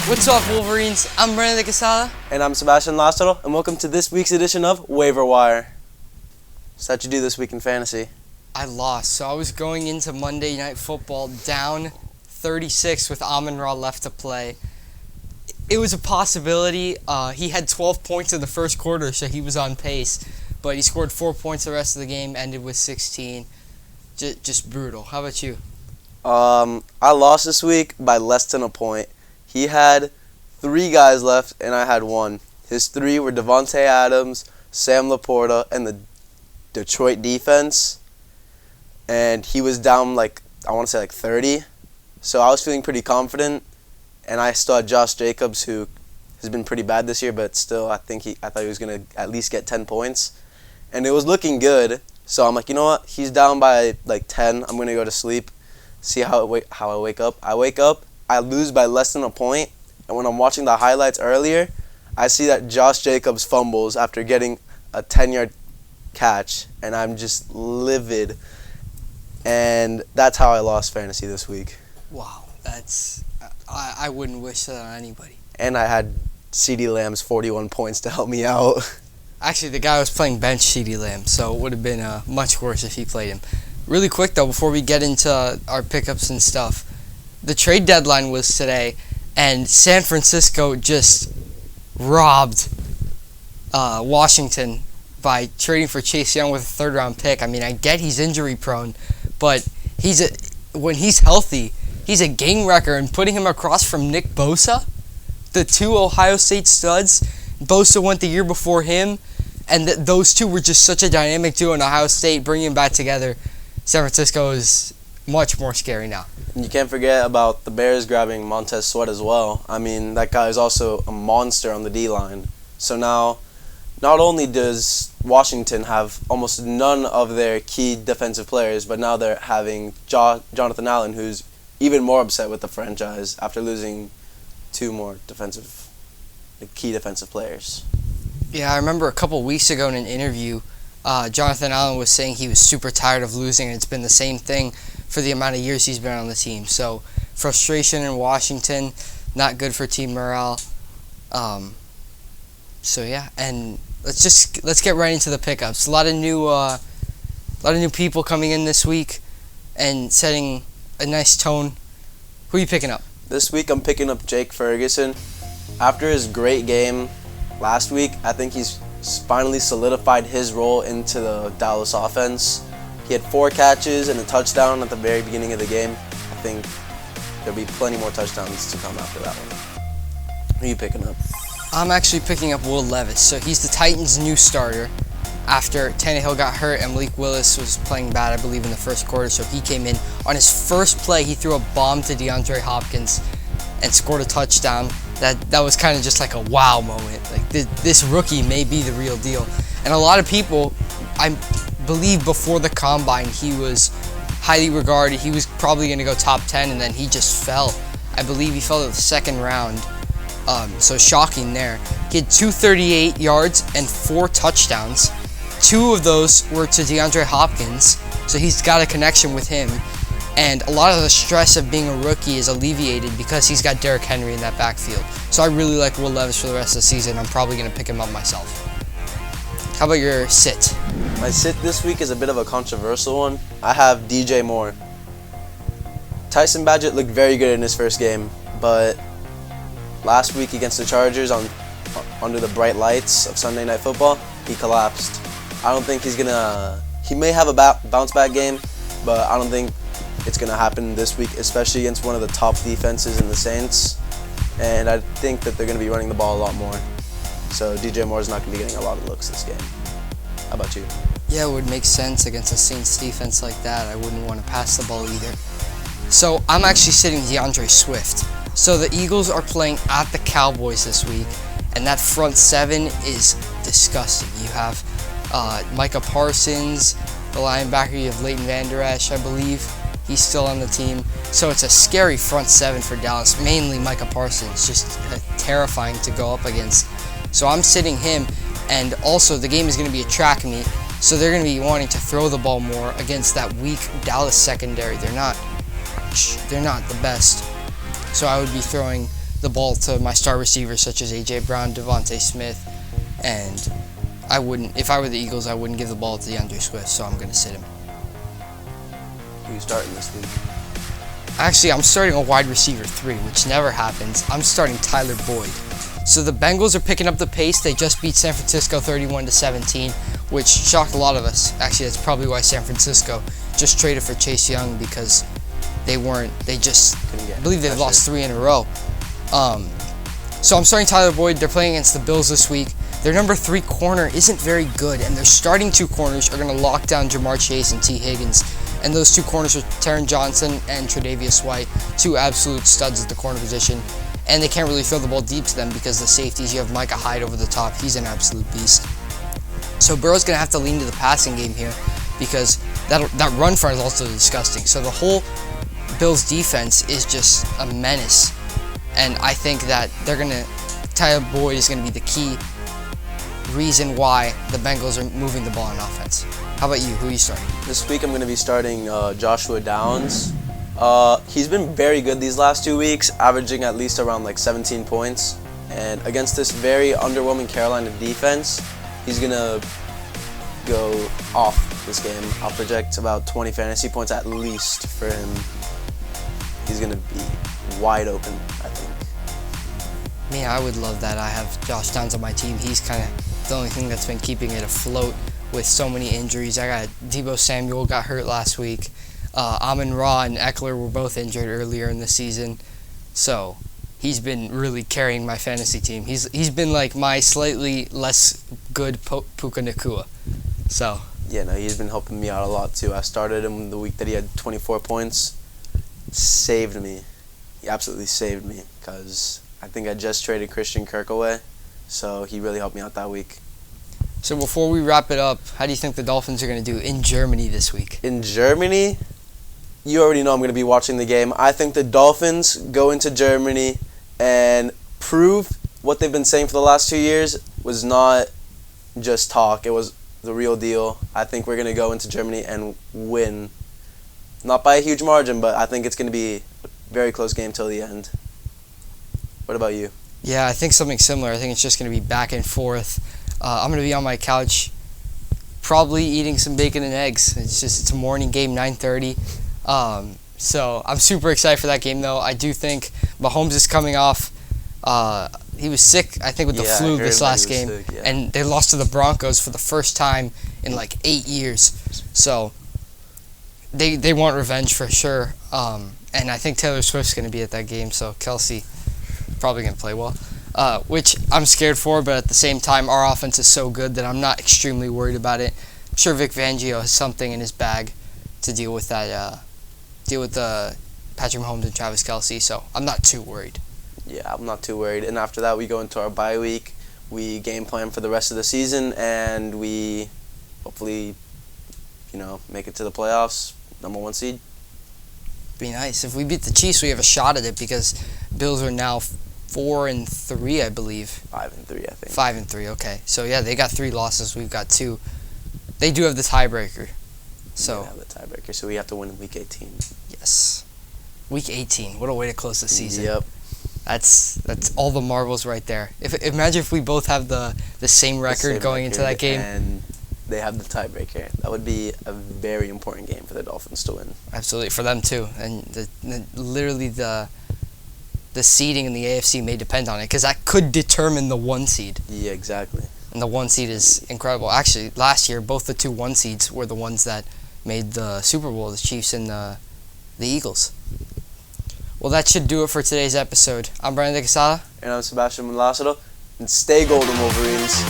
What's up, Wolverines? I'm Brandon Casada. And I'm Sebastian Lázaro, and welcome to this week's edition of Waiver Wire. So how'd you do this week in fantasy? I lost, so I was going into Monday Night Football down 36 with Amon-Ra left to play. It was a possibility. He had 12 points in the first quarter, so he was on pace. But he scored 4 points the rest of the game, ended with 16. Just brutal. How about you? I lost this week by less than a point. He had 3 guys left, and I had 1. His 3 were Devontae Adams, Sam Laporta, and the Detroit defense. And he was down, I want to say 30. So I was feeling pretty confident. And I still had Josh Jacobs, who has been pretty bad this year, but still I thought he was going to at least get 10 points. And it was looking good. So I'm like, you know what? He's down by 10. I'm going to go to sleep, see how I wake up. I wake up, I lose by less than a point. And when I'm watching the highlights earlier, I see that Josh Jacobs fumbles after getting a 10-yard catch. And I'm just livid. And that's how I lost fantasy this week. Wow, I wouldn't wish that on anybody. And I had CeeDee Lamb's 41 points to help me out. Actually, the guy was playing bench CeeDee Lamb, so it would have been much worse if he played him. Really quick, though, before we get into our pickups and stuff, the trade deadline was today, and San Francisco just robbed Washington by trading for Chase Young with a third-round pick. I mean, I get he's injury-prone, but when he's healthy, he's a game wrecker, and putting him across from Nick Bosa, the 2 Ohio State studs, Bosa went the year before him, and those 2 were just such a dynamic duo in Ohio State. Bringing them back together, San Francisco is much more scary now. And you can't forget about the Bears grabbing Montez Sweat as well. I mean, that guy is also a monster on the D-line. So now, not only does Washington have almost none of their key defensive players, but now they're having Jonathan Allen, who's even more upset with the franchise after losing 2 more key defensive players. Yeah, I remember a couple weeks ago in an interview, Jonathan Allen was saying he was super tired of losing, and it's been the same thing for the amount of years he's been on the team. So frustration in Washington, not good for team morale. So yeah, and let's get right into the pickups. A lot of new people coming in this week and setting a nice tone. Who are you picking up? This week I'm picking up Jake Ferguson. After his great game last week, I think he's finally solidified his role into the Dallas offense. He had 4 catches and a touchdown at the very beginning of the game. I think there'll be plenty more touchdowns to come after that one. Who are you picking up? I'm actually picking up Will Levis. So he's the Titans' new starter. After Tannehill got hurt and Malik Willis was playing bad, I believe, in the first quarter, so he came in. On his first play, he threw a bomb to DeAndre Hopkins and scored a touchdown. That was kind of just like a wow moment. Like, this rookie may be the real deal. And a lot of people, I believe before the Combine, he was highly regarded. He was probably going to go top 10, and then he just fell. I believe he fell to the second round. So shocking there. He had 238 yards and 4 touchdowns. 2 of those were to DeAndre Hopkins, so he's got a connection with him. And a lot of the stress of being a rookie is alleviated because he's got Derrick Henry in that backfield. So I really like Will Levis for the rest of the season. I'm probably going to pick him up myself. How about your sit? My sit this week is a bit of a controversial one. I have DJ Moore. Tyson Bagent looked very good in his first game, but last week against the Chargers under the bright lights of Sunday Night Football, he collapsed. I don't think he may have a bounce back game, but I don't think it's going to happen this week, especially against one of the top defenses in the Saints. And I think that they're going to be running the ball a lot more. So DJ Moore is not going to be getting a lot of looks this game. How about you? Yeah, it would make sense against a Saints defense like that. I wouldn't want to pass the ball either. So I'm actually sitting DeAndre Swift. So the Eagles are playing at the Cowboys this week, and that front 7 is disgusting. You have Micah Parsons, the linebacker. You have Leighton Vander Esch, I believe. He's still on the team. So it's a scary front 7 for Dallas, mainly Micah Parsons, just terrifying to go up against. So I'm sitting him, and also the game is going to be a track meet, so they're going to be wanting to throw the ball more against that weak Dallas secondary. They're not the best. So I would be throwing the ball to my star receivers such as A.J. Brown, Devontae Smith, and I wouldn't, if I were the Eagles, I wouldn't give the ball to DeAndre Swift, so I'm going to sit him. Who are you starting this week? Actually, I'm starting a wide receiver 3, which never happens. I'm starting Tyler Boyd. So the Bengals are picking up the pace. They just beat San Francisco 31-17, which shocked a lot of us. Actually, that's probably why San Francisco just traded for Chase Young, because I believe they've lost 3 in a row. So I'm starting Tyler Boyd. They're playing against the Bills this week. Their number 3 corner isn't very good, and their starting 2 corners are going to lock down Jamar Chase and T. Higgins. And those 2 corners are Taron Johnson and Tre'Davious White, 2 absolute studs at the corner position. And they can't really throw the ball deep to them because the safeties, you have Micah Hyde over the top. He's an absolute beast. So Burrow's going to have to lean to the passing game here, because that run front is also disgusting. So the whole Bills defense is just a menace. And I think that Tyler Boyd is going to be the key reason why the Bengals are moving the ball on offense. How about you? Who are you starting? This week I'm going to be starting Joshua Downs. He's been very good these last 2 weeks, averaging at least around like 17 points. And against this very underwhelming Carolina defense, he's going to go off this game. I'll project about 20 fantasy points at least for him. He's going to be wide open, I think. Man, I would love that. I have Josh Downs on my team. He's kind of the only thing that's been keeping it afloat with so many injuries. I got Deebo Samuel got hurt last week. Amon-Ra and Eckler were both injured earlier in the season. So he's been really carrying my fantasy team. He's been like my slightly less good Puka Nacua. So yeah, no, he's been helping me out a lot too. I started him the week that he had 24 points. Saved me. He absolutely saved me, because I think I just traded Christian Kirk away. So he really helped me out that week. So before we wrap it up, how do you think the Dolphins are going to do in Germany this week? In Germany, you already know I'm going to be watching the game. I think the Dolphins go into Germany and prove what they've been saying for the last 2 years was not just talk. It was the real deal. I think we're going to go into Germany and win. Not by a huge margin, but I think it's going to be a very close game till the end. What about you? Yeah, I think something similar. I think it's just going to be back and forth. I'm going to be on my couch, probably eating some bacon and eggs. It's a morning game, 9:30. So I'm super excited for that game, though. I do think Mahomes is coming off. He was sick, I think, with the flu this last game. Sick, yeah. And they lost to the Broncos for the first time in like 8 years. So they want revenge for sure. And I think Taylor Swift's going to be at that game, so Kelsey probably going to play well. Which I'm scared for, but at the same time, our offense is so good that I'm not extremely worried about it. I'm sure Vic Fangio has something in his bag to deal with that, Patrick Mahomes and Travis Kelsey, so I'm not too worried. Yeah, I'm not too worried. And after that, we go into our bye week. We game plan for the rest of the season, and we hopefully, make it to the playoffs, number 1 seed. Be nice. If we beat the Chiefs, we have a shot at it, because Bills are now 4-3, I believe. 5-3, I think. 5-3, okay. So yeah, they got 3 losses. We've got 2. They do have the tiebreaker. So we have the tiebreaker, so we have to win in Week 18. Yes. Week 18. What a way to close the season. Yep. That's all the marbles right there. Imagine if we both have the same record going into that game. And they have the tiebreaker. That would be a very important game for the Dolphins to win. Absolutely, for them too. And literally the seeding in the AFC may depend on it, because that could determine the 1 seed. Yeah, exactly. And the 1 seed is incredible. Actually, last year, both the 2 1 seeds were the ones that made the Super Bowl, the Chiefs and the Eagles. Well, that should do it for today's episode. I'm Brian De Casada. And I'm Sebastian Malacero. And stay golden, Wolverines.